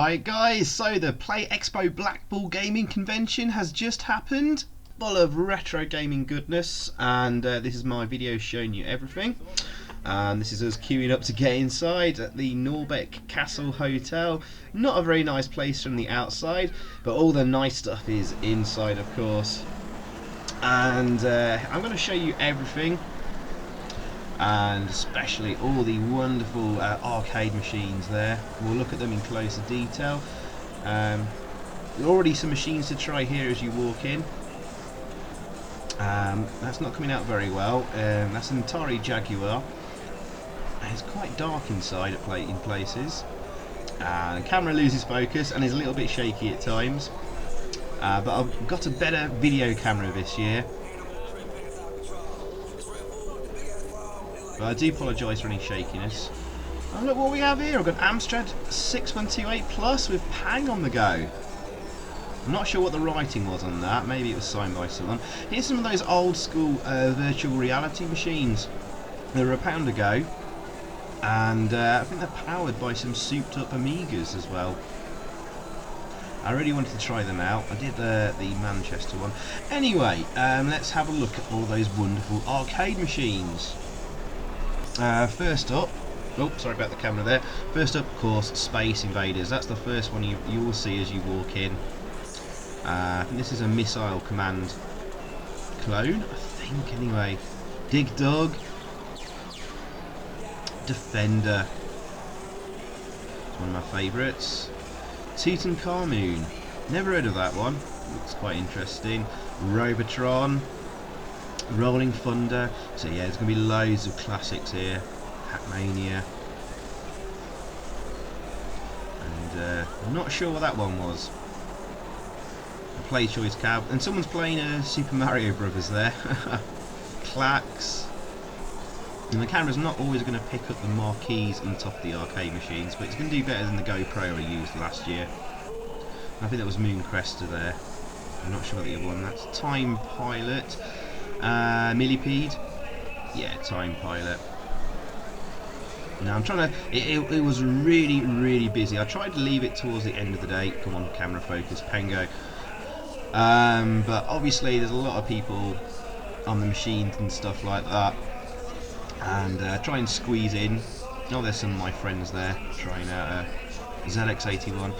Right guys, so the Play Expo Blackpool gaming convention has just happened, full of retro gaming goodness, and this is my video showing you everything. And this is us queuing up to get inside at the Norbeck Castle Hotel. Not a very nice place from the outside, but all the nice stuff is inside, of course. And I'm going to show you everything, and especially all the wonderful arcade machines there. We'll look at them in closer detail. There are already some machines to try here as you walk in. That's not coming out very well. That's an Atari Jaguar. It's quite dark inside in places. The camera loses focus and is a little bit shaky at times. But I've got a better video camera this year. But I do apologise for any shakiness. Oh, look what we have here. I've got Amstrad 6128 Plus with Pang on the go. I'm not sure what the writing was on that. Maybe it was signed by someone. Here's some of those old school virtual reality machines. They were £1 ago. And I think they're powered by some souped up Amigas as well. I really wanted to try them out. I did the Manchester one. Anyway, let's have a look at all those wonderful arcade machines. First up, oh sorry about the camera there. First up, of course, Space Invaders. That's the first one you will see as you walk in. I think this is a Missile Command clone, I think anyway. Dig Dug, Defender, it's one of my favourites. Tutankhamun, never heard of that one, looks quite interesting. Robotron, Rolling Thunder. So yeah, there's going to be loads of classics here. Hackmania. And I'm not sure what that one was. A Play Choice Cab. And someone's playing Super Mario Brothers there. Clacks. And the camera's not always going to pick up the marquees on top of the arcade machines, but it's going to do better than the GoPro I used last year. I think that was Mooncrester there. I'm not sure what the other one. That's Time Pilot. Millipede, yeah, Time Pilot. Now I'm trying to. It was really busy. I tried to leave it towards the end of the day. Come on, camera focus, Pengo. But obviously there's a lot of people on the machines and stuff like that, and try and squeeze in. Oh, there's some of my friends there trying out ZX81.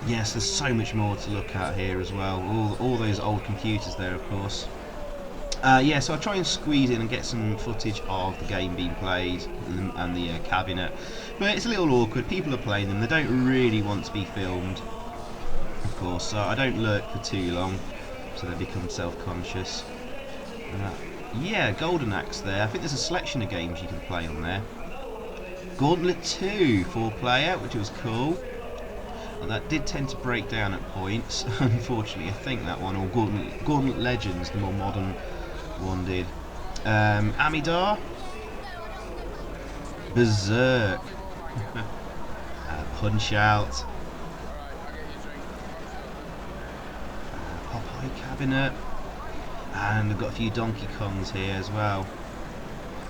Yes, there's so much more to look at here as well. All those old computers there, of course. Yeah, so I try and squeeze in and get some footage of the game being played and the cabinet. But it's a little awkward. People are playing them. They don't really want to be filmed, of course. So I don't lurk for too long, so they become self-conscious. Yeah, Golden Axe there. I think there's a selection of games you can play on there. Gauntlet 2, 4-player, which was cool. Well, that did tend to break down at points, unfortunately. I think that one, or Gauntlet Legends, the more modern one, did. Amidar, Berserk, Punch Out, Popeye Cabinet, and I've got a few Donkey Kongs here as well.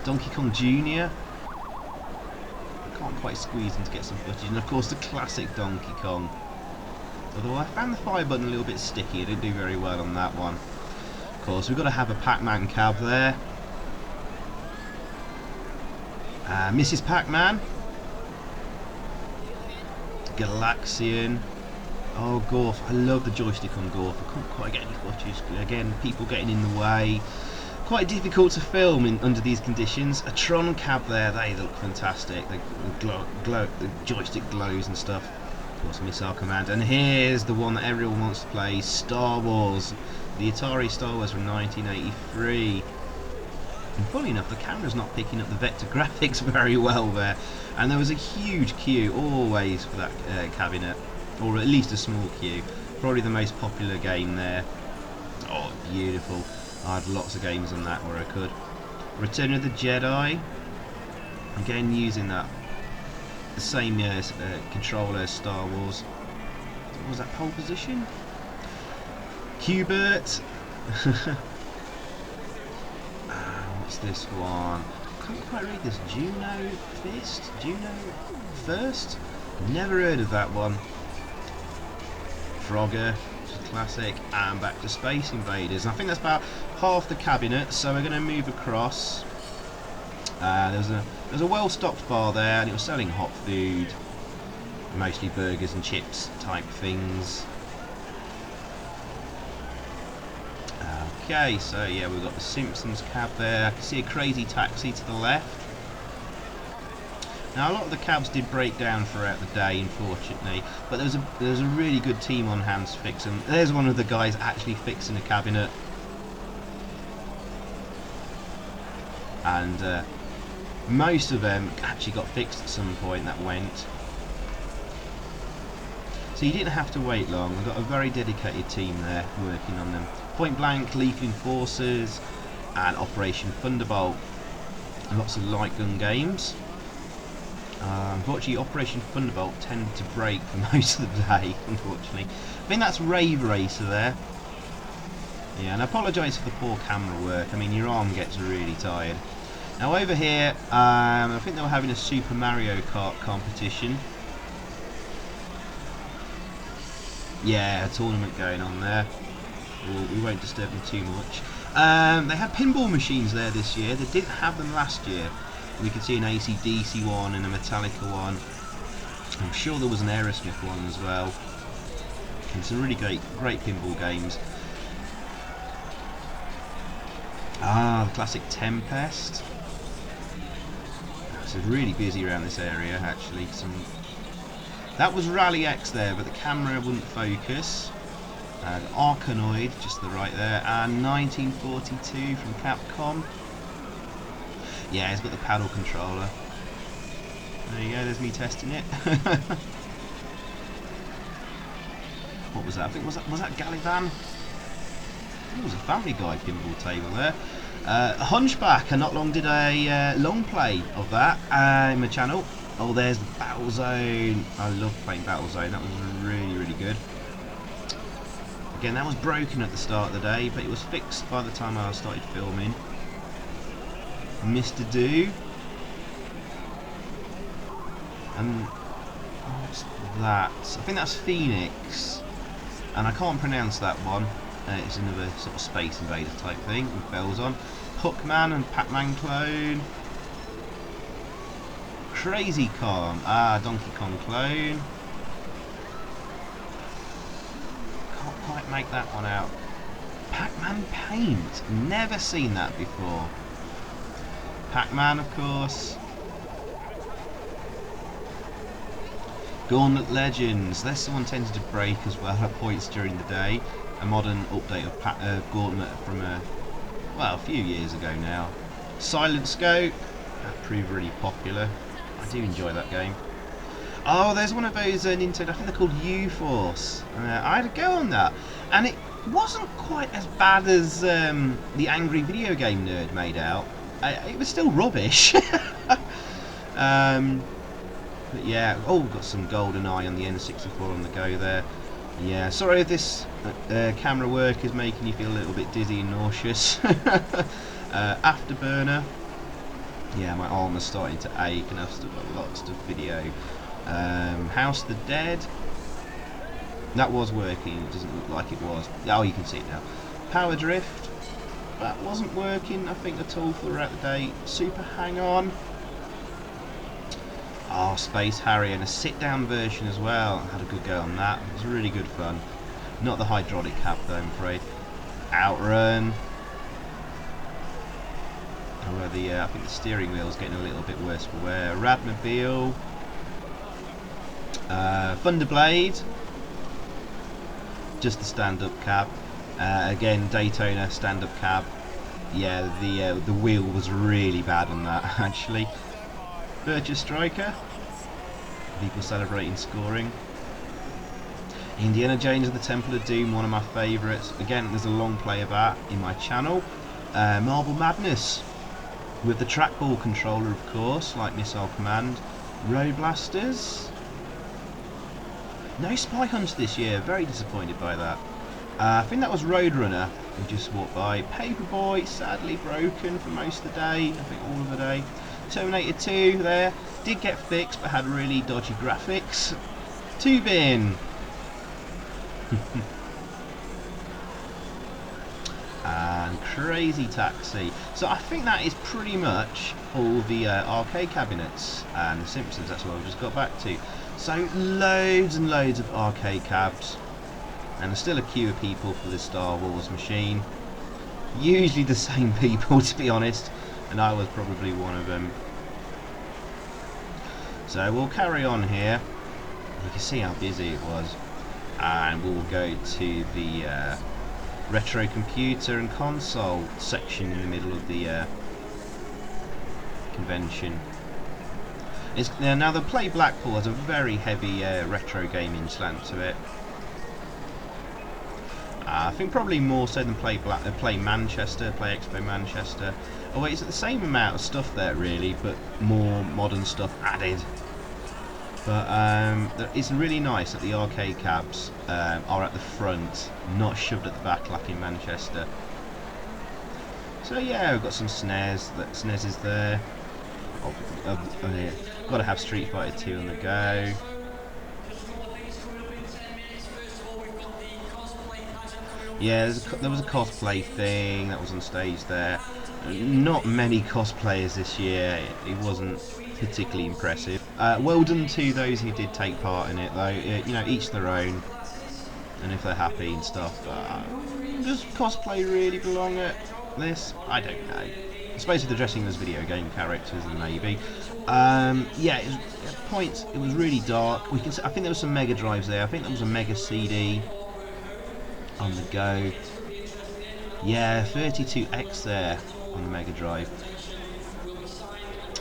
Donkey Kong Jr. Can't quite squeeze in to get some footage, and of course the classic Donkey Kong. Although I found the fire button a little bit sticky, I didn't do very well on that one. Of course, we've got to have a Pac-Man cab there. Mrs. Pac-Man, Galaxian. Oh, Gorf, I love the joystick on Gorf. I couldn't quite get any footage. Again, people getting in the way. Quite difficult to film under these conditions. A Tron cab there, they look fantastic. The joystick glows and stuff. Of course, Missile Command. And here's the one that everyone wants to play, Star Wars. The Atari Star Wars from 1983. And funny enough, the camera's not picking up the vector graphics very well there. And there was a huge queue always for that cabinet, or at least a small queue. Probably the most popular game there. Oh, beautiful. I had lots of games on that where I could. Return of the Jedi. Again, using the same controller as Star Wars. What was that, pole position? Hubert. What's this one? I can't quite read this. Juno Fist? Juno First? Never heard of that one. Frogger, which is classic, and back to Space Invaders. And I think that's about half the cabinet, so we're going to move across. There's a well-stocked bar there, and it was selling hot food, mostly burgers and chips type things. Okay, so yeah, we've got the Simpsons cab there. I can see a Crazy Taxi to the left. Now a lot of the cabs did break down throughout the day, unfortunately, but there was a really good team on hand to fix them. There's one of the guys actually fixing a cabinet, and most of them actually got fixed at some point. That went. So you didn't have to wait long. We've got a very dedicated team there working on them. Point Blank, Lethal Enforcers, and Operation Thunderbolt. And lots of light gun games. Unfortunately, Operation Thunderbolt tended to break for most of the day, unfortunately. I think that's Rave Racer there. Yeah, and I apologise for the poor camera work. I mean, your arm gets really tired. Now over here, I think they were having a Super Mario Kart competition. Yeah, a tournament going on there. We won't disturb them too much. They had pinball machines there this year. They didn't have them last year. We could see an AC/DC one and a Metallica one. I'm sure there was an Aerosmith one as well. And some really great pinball games. The classic Tempest. It's really busy around this area actually. That was Rally X there, but the camera wouldn't focus. Arkanoid just to the right there, and 1942 from Capcom. Yeah, it's got the paddle controller. There you go, there's me testing it. What was that? I think was that Galivan? It was a Family Guy pinball table there. Hunchback, I not long did a long play of that in my channel. Oh, there's the Battle Zone. I love playing Battle Zone. That was really, really good. Again, that was broken at the start of the day, but it was fixed by the time I started filming. Mr. Do. And what's that? I think that's Phoenix. And I can't pronounce that one. It's another sort of Space Invaders type thing with bells on. Hookman and Pac-Man clone. Crazy Kong. Donkey Kong clone. Can't quite make that one out. Pac-Man paint. Never seen that before. Pac-Man, of course. Gauntlet Legends. This one tended to break as well at points during the day. A modern update of Gauntlet from a few years ago now. Silent Scope. That proved really popular. I do enjoy that game. Oh, there's one of those Nintendo, I think they're called U-Force. I had a go on that, and it wasn't quite as bad as the Angry Video Game Nerd made out. It was still rubbish. But yeah, got some GoldenEye on the N64 on the go there. Yeah, sorry if this camera work is making you feel a little bit dizzy and nauseous. Afterburner. Yeah, my arm is starting to ache and I've still got lots of video. House of the Dead. That was working, it doesn't look like it was. Oh, you can see it now. Power Drift. That wasn't working, I think, at all throughout the day. Super Hang-On. Oh, Space Harrier, and a sit-down version as well. I had a good go on that. It was really good fun. Not the hydraulic cap though, I'm afraid. Outrun. Oh, I think the steering wheel is getting a little bit worse for wear. Radmobile. Thunderblade. Just the stand-up cab. Again, Daytona stand-up cab. Yeah, the wheel was really bad on that actually. Virtua Striker. People celebrating scoring. Indiana Jones and the Temple of Doom, one of my favourites. Again, there's a long play of that in my channel. Marble Madness with the trackball controller, of course, like Missile Command. Road Blasters. No Spy Hunts this year. Very disappointed by that. I think that was Roadrunner who just walked by. Paperboy, sadly broken for most of the day. I think all of the day. Terminator 2 there. did get fixed, but had really dodgy graphics. Tubin. And Crazy Taxi. So I think that is pretty much all the arcade cabinets and the Simpsons. That's what we just got back to. So loads and loads of arcade cabs, and there's still a queue of people for the Star Wars machine. Usually the same people, to be honest, and I was probably one of them. So we'll carry on here. You can see how busy it was, and we'll go to the retro computer and console section in the middle of the convention. Now the Play Blackpool has a very heavy retro gaming slant to it. I think probably more so than Play Manchester, Play Expo Manchester. Oh wait, it's the same amount of stuff there really, but more modern stuff added. But it's really nice that the arcade cabs are at the front, not shoved at the back like in Manchester. So yeah, we've got some SNES is there. Yeah. Got to have Street Fighter 2 on the go. Yeah, there was a cosplay thing that was on stage there. Not many cosplayers this year. It wasn't particularly impressive. Well done to those who did take part in it, though. You know, each their own, and if they're happy and stuff. Does cosplay really belong at this? I don't know. I suppose if they're dressing as video game characters, then maybe. Yeah, at points it was really dark. I think there was some Mega Drives there. I think there was a Mega CD on the go. Yeah, 32X there on the Mega Drive.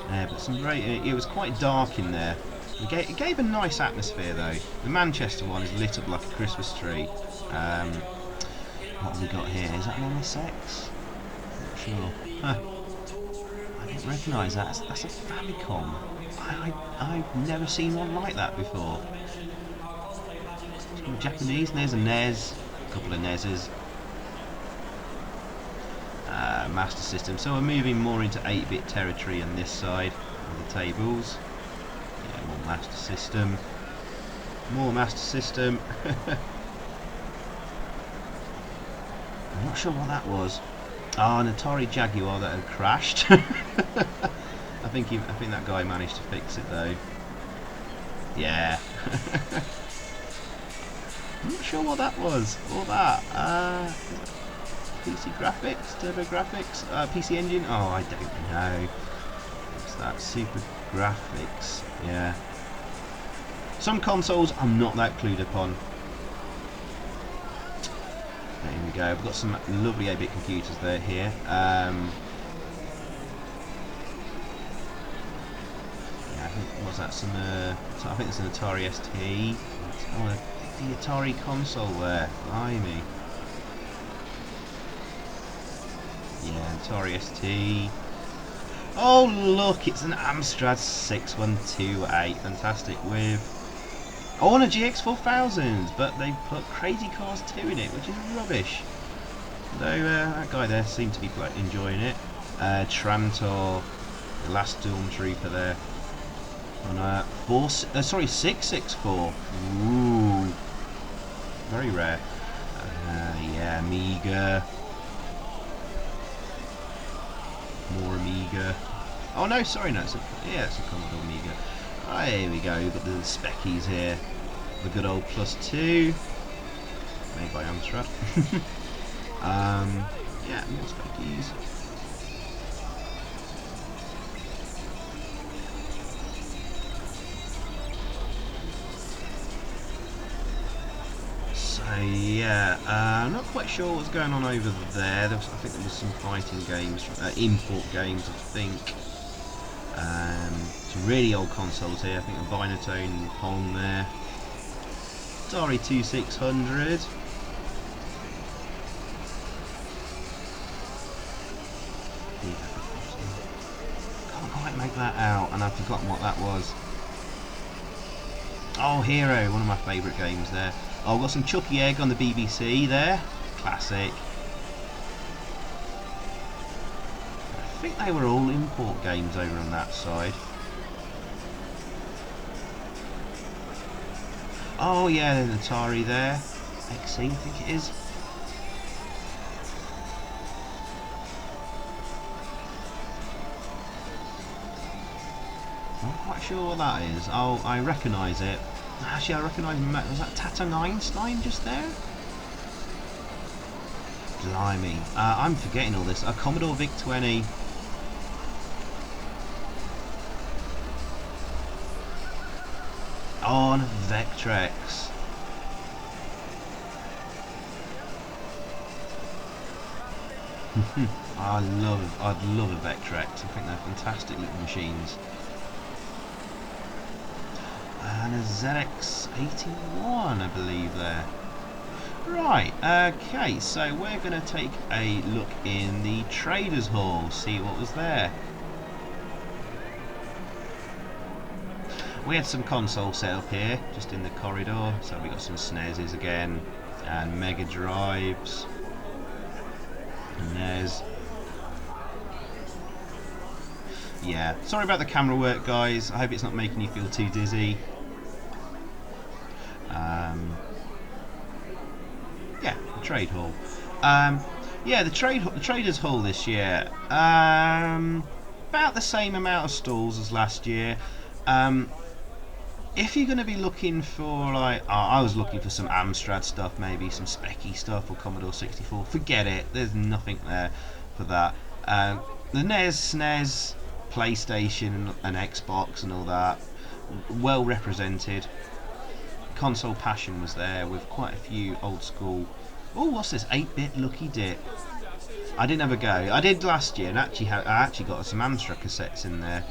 Yeah, but some great. It was quite dark in there. It gave a nice atmosphere though. The Manchester one is lit up like a Christmas tree. What have we got here? Is that an MSX? Not sure. Huh. I didn't recognise that. That's a Famicom. I've never seen one like that before. It's Japanese. There's a NES. A couple of NESs. Master System. So we're moving more into 8-bit territory on this side of the tables. Yeah, more Master System. More Master System. I'm not sure what that was. Oh, an Atari Jaguar that had crashed. I think that guy managed to fix it though. Yeah. I'm not sure what that was. Or that. PC graphics, turbo graphics, PC engine. Oh, I don't know. What's that? Super graphics. Yeah. Some consoles I'm not that clued upon. There we go. We've got some lovely 8-bit computers there here. Yeah, what's that? I think it's an Atari ST. Oh, the Atari console there. Blimey. Yeah, Atari ST. Oh look, it's an Amstrad 6128. Fantastic with. Oh, and a GX4000, but they put Crazy Cars 2 in it, which is rubbish. Though that guy there seemed to be enjoying it. Trantor, the last Stormtrooper there. On 664. Ooh, very rare. Yeah, Amiga. More Amiga. Oh no, sorry, no, it's a Commodore Amiga. Oh, here we go, we've got the Speckies here. The good old +2. Made by Amstrad. Yeah, more Speckies. So yeah, I'm not quite sure what's going on over there. I think there was some fighting games, import games, I think. Some really old consoles here. I think a Binatone Pong there. Atari 2600. Can't quite make that out, and I've forgotten what that was. Oh, Hero, one of my favourite games there. Oh, I've got some Chucky Egg on the BBC there. Classic. I think they were all import games over on that side. Oh yeah, there's an Atari there. XE, I think it is. I'm not quite sure what that is. Oh, I recognise it. Actually, I recognise. Was that Tatang Einstein just there? Blimey. I'm forgetting all this. A Commodore VIC-20. On Vectrex. I'd love a Vectrex. I think they're fantastic little machines. And a ZX81, I believe there. Right, okay, so we're going to take a look in the Traders Hall, see what was there. We had some console set up here, just in the corridor, so we got some SNESes again, and Mega Drives, and NES. Yeah, sorry about the camera work, guys. I hope it's not making you feel too dizzy. Yeah, the Trade Hall. Yeah, the Traders Hall this year. About the same amount of stalls as last year. If you're going to be looking for, like, I was looking for some Amstrad stuff, maybe some Specky stuff or Commodore 64. Forget it. There's nothing there for that. The NES, SNES, PlayStation and Xbox and all that, well represented. Console Passion was there with quite a few old school. Oh, what's this? 8-bit Lucky Dip. I didn't have a go. I did last year, and I actually got some Amstrad cassettes in there.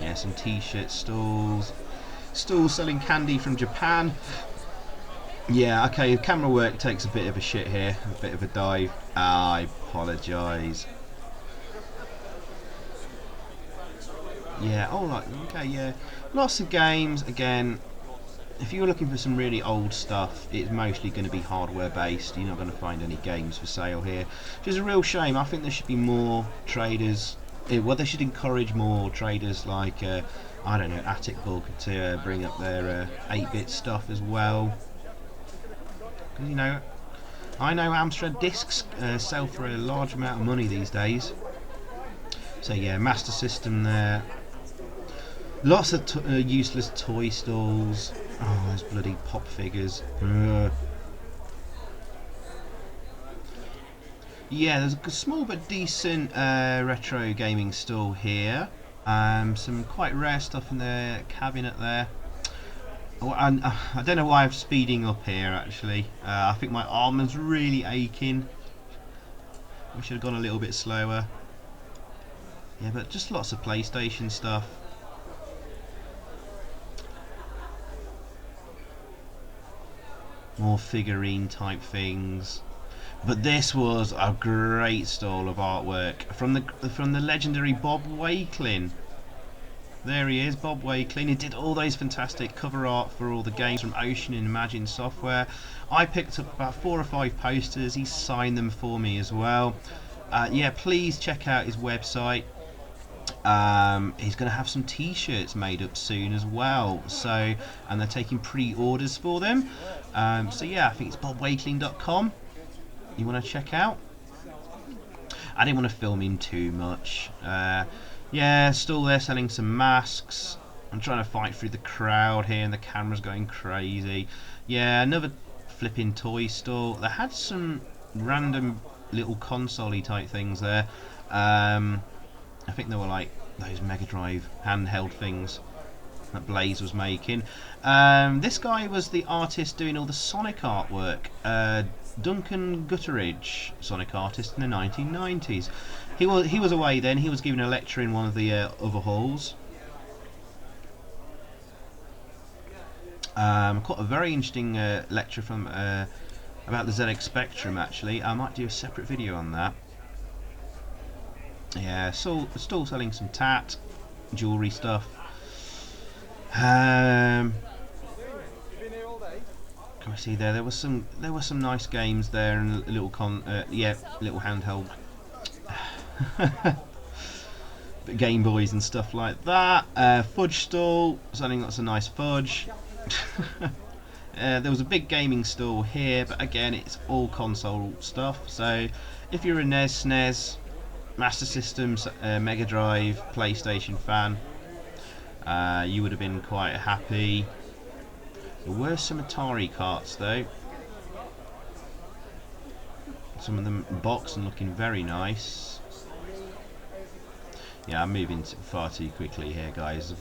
Yeah, some T-shirt stalls selling candy from Japan. Yeah, okay. Camera work takes a bit of a shit here, a bit of a dive. I apologise. Yeah, oh, like, okay, yeah. Lots of games, again. If you're looking for some really old stuff, it's mostly going to be hardware based. You're not going to find any games for sale here, which is a real shame. I think there should be more traders. Well, they should encourage more traders like, I don't know, Attic Bug to bring up their 8-bit stuff as well. Because, you know, I know Amstrad discs sell for a large amount of money these days. So yeah, Master System there. Lots of useless toy stalls. Oh, those bloody pop figures. Ugh. Yeah, there's a small but decent retro gaming stall here. Some quite rare stuff in the cabinet there. Oh, and I don't know why I'm speeding up here actually. I think my arm is really aching. I should have gone a little bit slower. Yeah, but just lots of PlayStation stuff. More figurine type things. But this was a great stall of artwork from the legendary Bob Wakelin. There he is, Bob Wakelin. He did all those fantastic cover art for all the games from Ocean and Imagine Software. I picked up about 4 or 5 posters. He signed them for me as well. Yeah, please check out his website. He's going to have some T-shirts made up soon as well. So, and they're taking pre-orders for them. So yeah, I think it's bobwakeling.com. You want to check out? I didn't want to film in too much. Yeah, still there selling some masks. I'm trying to fight through the crowd here and the camera's going crazy. Yeah, another flipping toy store. They had some random little console-y type things there. I think they were like those Mega Drive handheld things that Blaze was making. This guy was the artist doing all the Sonic artwork. Duncan Gutteridge, Sonic artist in the 1990s. He was away then. He was giving a lecture in one of the other halls. Quite a very interesting lecture from about the ZX Spectrum. Actually, I might do a separate video on that. Yeah, still selling some tat, jewellery stuff. Can I see there were some nice games there and a little little handheld. Game Boys and stuff like that. Fudge stall, selling lots of nice fudge. There was a big gaming stall here, but again, it's all console stuff. So if you're a NES, SNES, Master Systems, Mega Drive, PlayStation fan, you would have been quite happy. There were some Atari carts though. Some of them boxed and looking very nice. Yeah, I'm moving far too quickly here, guys.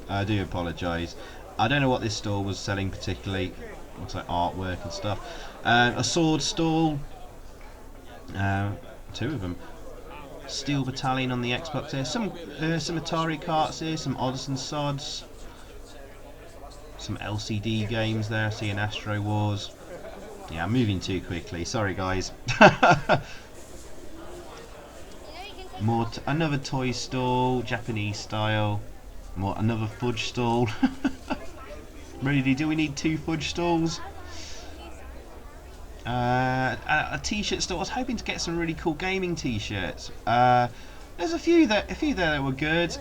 I do apologise. I don't know what this stall was selling particularly. Looks like artwork and stuff. A sword stall. 2 of them. Steel Battalion on the Xbox here. Some Atari carts here. Some odds and sods. Some LCD games there. I see an Astro Wars. Yeah, I'm moving too quickly. Sorry, guys. Another toy stall, Japanese style. Another fudge stall. Really, do we need 2 fudge stalls? A t-shirt store. I was hoping to get some really cool gaming t-shirts. There's a few there that were good,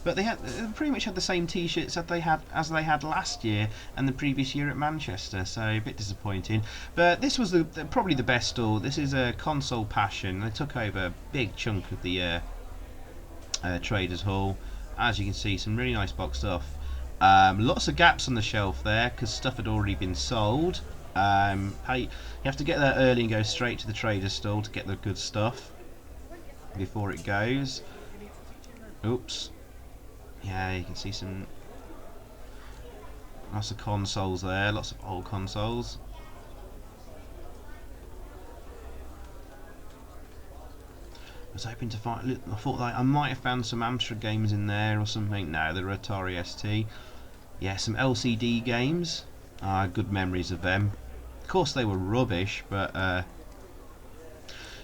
but they pretty much had the same t-shirts that they had last year and the previous year at Manchester. So a bit disappointing. But this was probably the best store. This is a Console Passion. They took over a big chunk of the Traders Hall. As you can see, some really nice box stuff. Lots of gaps on the shelf there because stuff had already been sold. You have to get there early and go straight to the trader's stall to get the good stuff before it goes. Oops. Yeah, you can see lots of consoles there, lots of old consoles. I was hoping to find. I thought I might have found some Amstrad games in there or something. No, they're Atari ST. Yeah, some LCD games. Good memories of them. Of course, they were rubbish, but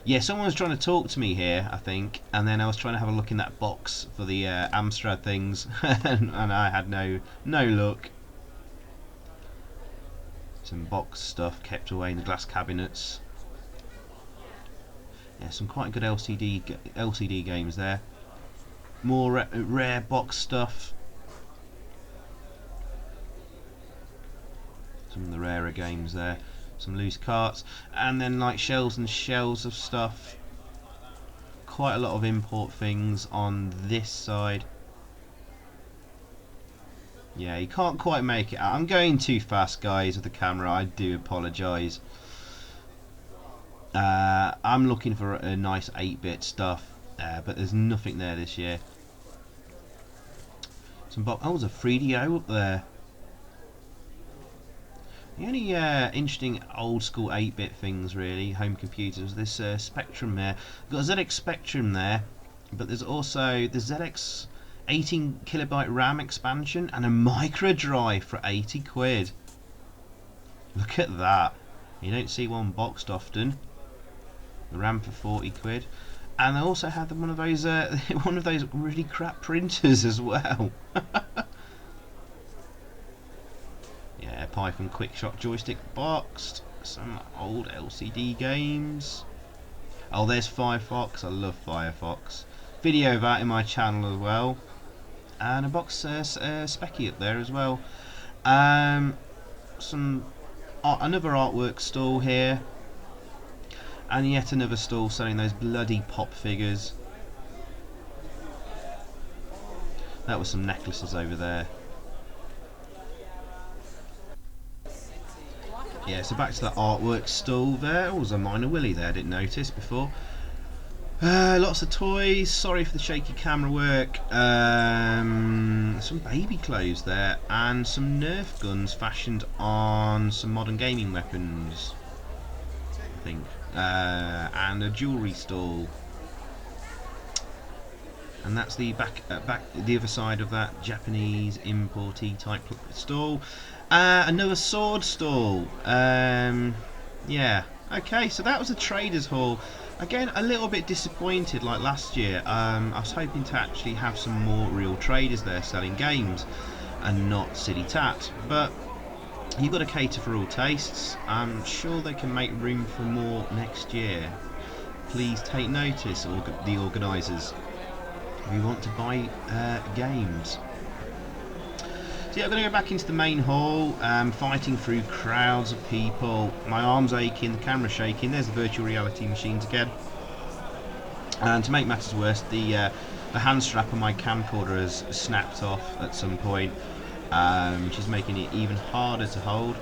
yeah, someone was trying to talk to me here, I think, and then I was trying to have a look in that box for the Amstrad things, and I had no luck. Some box stuff kept away in the glass cabinets. Yeah, some quite good LCD games there. More rare box stuff. Some of the rarer games there. Some loose carts, and then like shelves and shelves of stuff. Quite a lot of import things on this side. Yeah, you can't quite make it out. I'm going too fast, guys, with the camera. I do apologise. I'm looking for a nice 8-bit stuff, but there's nothing there this year. Oh, there's a 3DO up there. The only interesting old school 8-bit things really, home computers, this Spectrum there. We've got a ZX Spectrum there, but there's also the ZX 18KB RAM expansion and a micro drive for 80 quid. Look at that. You don't see one boxed often. The RAM for 40 quid. And they also had one of those really crap printers as well. Yeah, Python Quickshot joystick boxed. Some old LCD games. Oh, there's Firefox. I love Firefox. Video of that in my channel as well. And a box Specky up there as well. Another artwork stall here. And yet another stall selling those bloody pop figures. That was some necklaces over there. Yeah, so back to that artwork stall there. Oh, there's a Minor Willy there, I didn't notice before. Lots of toys. Sorry for the shaky camera work. Some baby clothes there, and some Nerf guns fashioned on some modern gaming weapons, I think. And a jewellery stall. And that's the the other side of that Japanese importy type stall. Another sword stall. Yeah. Okay, so that was a traders hall. Again, a little bit disappointed like last year. I was hoping to actually have some more real traders there selling games and not silly tat. But you've got to cater for all tastes. I'm sure they can make room for more next year. Please take notice, the organisers. we want to buy games. So yeah, I'm going to go back into the main hall, fighting through crowds of people. My arm's aching, the camera's shaking. There's the virtual reality machines again. And to make matters worse, the hand strap on my camcorder has snapped off at some point, which is making it even harder to hold.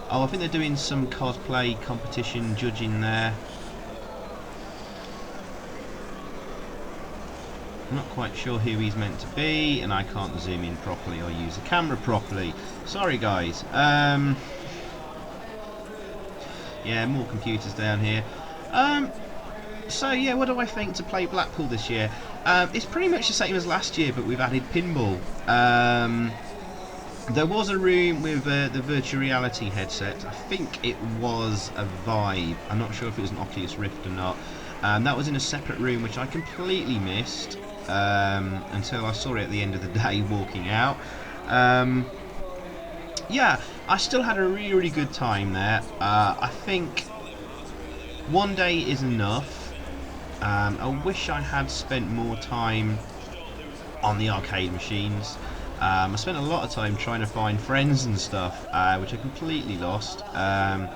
Oh, I think they're doing some cosplay competition judging there. I'm not quite sure who he's meant to be, and I can't zoom in properly or use the camera properly. Sorry guys. Yeah, more computers down here. So yeah, what do I think to play Blackpool this year? It's pretty much the same as last year, but we've added pinball. There was a room with the virtual reality headset. I think it was a Vive. I'm not sure if it was an Oculus Rift or not. That was in a separate room, which I completely missed until I saw it at the end of the day walking out. Yeah, I still had a really good time there. I think one day is enough. I wish I had spent more time on the arcade machines. I spent a lot of time trying to find friends and stuff, which I completely lost. I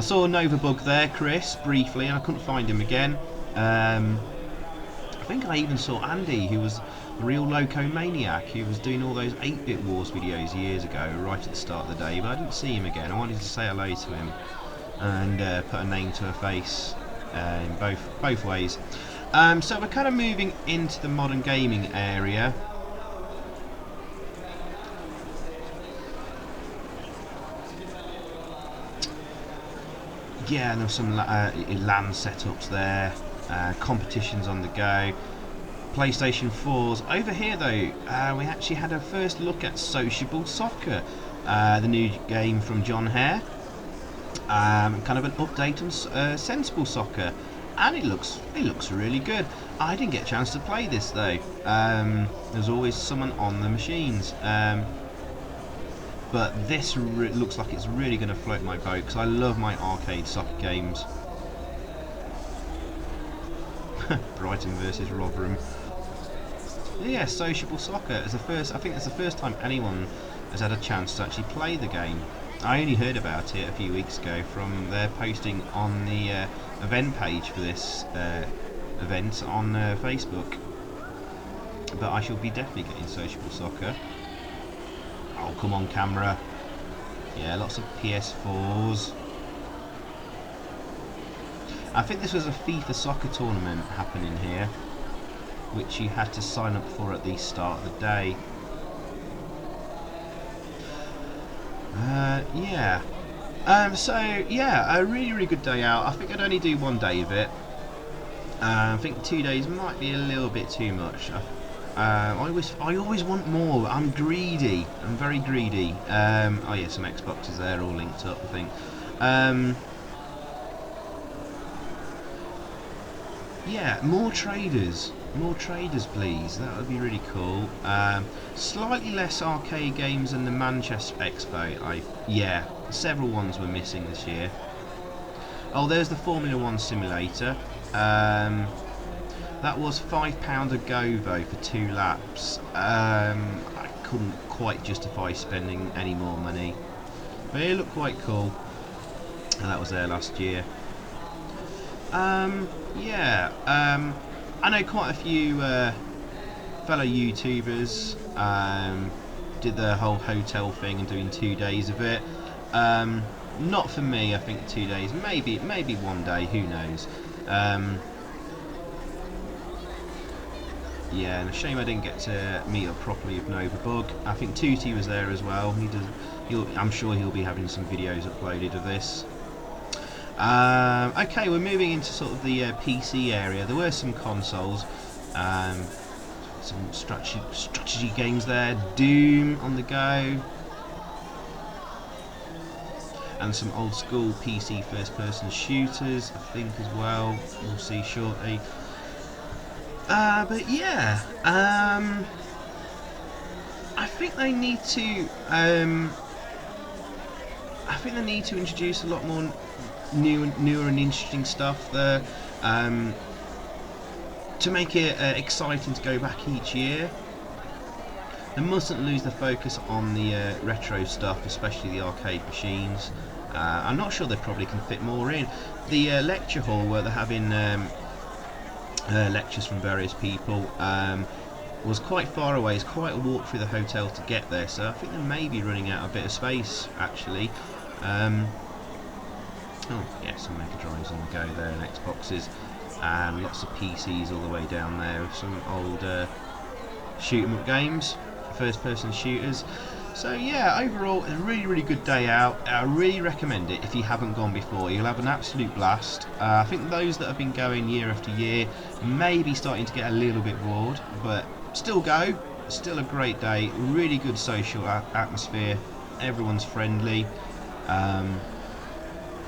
saw Novabug there, Chris, briefly, and I couldn't find him again. I think I even saw Andy, who was the real Loco Maniac, who was doing all those 8-bit Wars videos years ago, right at the start of the day, but I didn't see him again. I wanted to say hello to him and put a name to a face in both ways. So we're kind of moving into the modern gaming area. Yeah, and there were some LAN setups there, competitions on the go, PlayStation 4s. Over here though, we actually had a first look at Sociable Soccer, the new game from John Hare. Kind of an update on Sensible Soccer, and it looks really good. I didn't get a chance to play this though. There's always someone on the machines. But this looks like it's really going to float my boat, because I love my arcade soccer games. Brighton versus Rotherham. Yeah, Sociable Soccer is the first. I think it's the first time anyone has had a chance to actually play the game. I only heard about it a few weeks ago from their posting on the event page for this event on Facebook. But I shall be definitely getting Sociable Soccer. Oh, come on, camera. Yeah, lots of PS4s. I think this was a FIFA soccer tournament happening here, which you had to sign up for at the start of the day. Yeah. So yeah, a really good day out. I think I'd only do one day of it. I think 2 days might be a little bit too much. I always want more. I'm greedy. I'm very greedy. Oh yeah, some Xboxes there, all linked up, I think. Yeah, more traders. More traders, please. That would be really cool. Slightly less arcade games than the Manchester Expo. Yeah, several ones were missing this year. Oh, there's the Formula 1 simulator. That was £5 a go though for 2 laps. I couldn't quite justify spending any more money, but it looked quite cool, and that was there last year. Yeah, I know quite a few fellow YouTubers did the whole hotel thing and doing 2 days of it. Not for me. I think 2 days, maybe 1 day, who knows. Yeah, and a shame I didn't get to meet up properly with Novabug. I think Tootie was there as well. I'm sure he'll be having some videos uploaded of this. Okay, we're moving into sort of the PC area. There were some consoles, some strategy games there. Doom on the go, and some old school PC first-person shooters, I think, as well. We'll see shortly. But yeah, I think they need to. I think they need to introduce a lot more newer and interesting stuff there. to make it exciting to go back each year, they mustn't lose the focus on the retro stuff, especially the arcade machines. I'm not sure they probably can fit more in. The lecture hall where they're having lectures from various people was quite far away. It's quite a walk through the hotel to get there, so I think they may be running out a bit of space actually. Oh yeah, some Mega Drives on the go there and Xboxes, and lots of PCs all the way down there with some old shoot 'em up games, first person shooters. So yeah, overall a really good day out. I really recommend it if you haven't gone before. You'll have an absolute blast. I think those that have been going year after year may be starting to get a little bit bored, but still go. Still a great day, really good social atmosphere, everyone's friendly.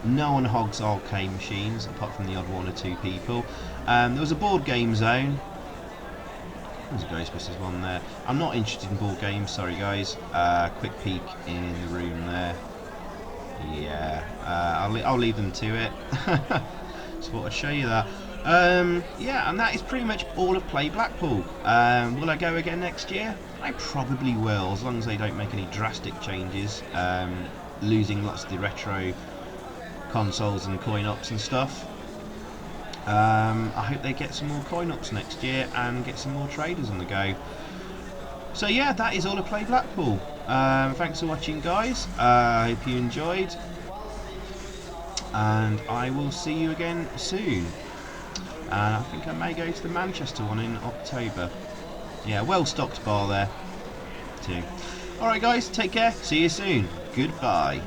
No one hogs arcade machines apart from the odd one or two people. There was a board game zone. There's a Ghostbusters one there. I'm not interested in board games, sorry guys. Quick peek in the room there. Yeah, I'll leave them to it. Just thought I'd show you that. Yeah, and that is pretty much all of Play Blackpool. Will I go again next year? I probably will, as long as they don't make any drastic changes, losing lots of the retro consoles and coin-ops and stuff. I hope they get some more coin-ops next year and get some more traders on the go. So yeah, that is all of Play Blackpool. Thanks for watching, guys. I hope you enjoyed, and I will see you again soon. I think I may go to the Manchester one in October. Yeah, well-stocked bar there too. Alright guys, take care, see you soon. Goodbye.